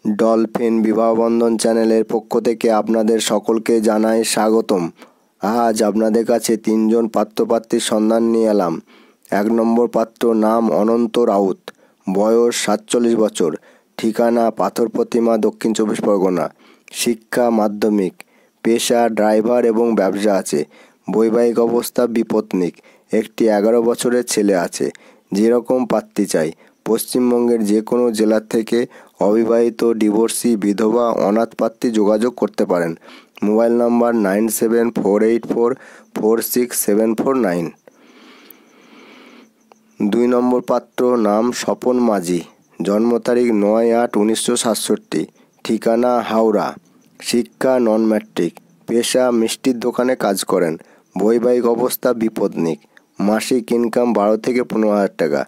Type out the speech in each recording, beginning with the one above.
Dolphin Bibahabandhan চ্যানেলের পক্ষ থেকে আপনাদের সকলকে জানাই স্বাগতম। আজ আপনাদের কাছে তিনজন পাত্রপাত্রীর সন্ধান নিয়ে এলাম। 1 নম্বর পাত্র, নাম অনন্ত রাউত, বয়স 47 বছর, ঠিকানা পাথর প্রতিমা, দক্ষিণ 24 পরগনা, শিক্ষা মাধ্যমিক, পেশা ড্রাইভার এবং ব্যবসা আছে, বৈবাহিক অবস্থা বিপত্নিক, একটি 11 বছরের ছেলে আছে। যেরকম পাত্রী চাই, পশ্চিমবঙ্গের যে কোনো জেলা থেকে অবিবাহিত, ডিভোর্সি, বিধবা, অনাথ পাত্রী যোগাযোগ করতে পারেন। Mobile number 9748446749। 2 নম্বর পাত্র, নাম স্বপন মাঝি, জন্ম তারিখ 9/8/1967, ঠিকানা হাওড়া, শিক্ষা নন ম্যাট্রিক, পেশা মিষ্টির দোকানে কাজ করেন, বৈবাহিক অবস্থা বিপত্নিক, মাসিক ইনকাম 12 থেকে 15,000 টাকা।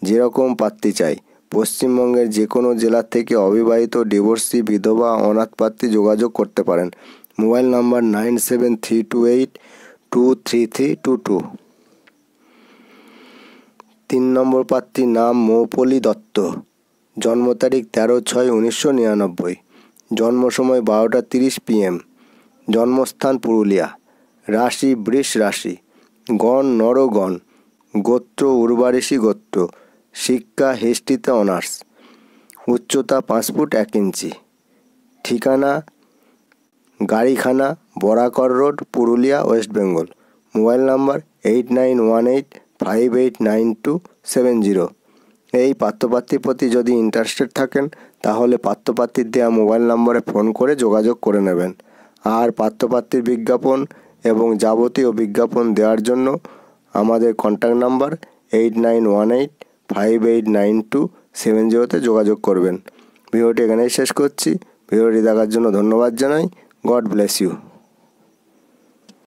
যেরকম পাত্রী চাই, পশ্চিমবঙ্গের যে কোনো জেলা থেকে অবিবাহিত, ডিভোর্সি, বিধবা, অনাথ পাত্রী যোগাযোগ করতে পারেন। Mobile number 9732823322। 3 নম্বর পাত্রীর নাম মৌপলি দত্ত, জন্ম তারিখ 13/6/1999, জন্ম সময় 12:30 PM, জন্মস্থান পুরুলিয়া, রাশি বৃষ রাশি, গণ নরগণ, গোত্র উর্বারেশী গোত্র, শিক্ষা হিস্ট্রিতে অনার্স, উচ্চতা 5 ফুট 1 ইঞ্চি, ঠিকানা Garikhana, Barakar road, Purulia, West Bengal. Mobile number 8918589270। এই পাত্রপাত্রীর প্রতি যদি ইন্টারেস্টেড থাকেন, তাহলে পাত্রপাত্রীর দেওয়া মোবাইল নম্বরে ফোন করে যোগাযোগ করে নেবেন। আর পাত্রপাত্রীর বিজ্ঞাপন এবং যাবতীয় বিজ্ঞাপন দেওয়ার জন্য আমাদের কন্ট্যাক্ট নাম্বার 8918589270-তে যোগাযোগ করবেন। ভিডিওটি এখানেই শেষ করছি। ভিডিওটি দেখার জন্য ধন্যবাদ জানাই। God bless you.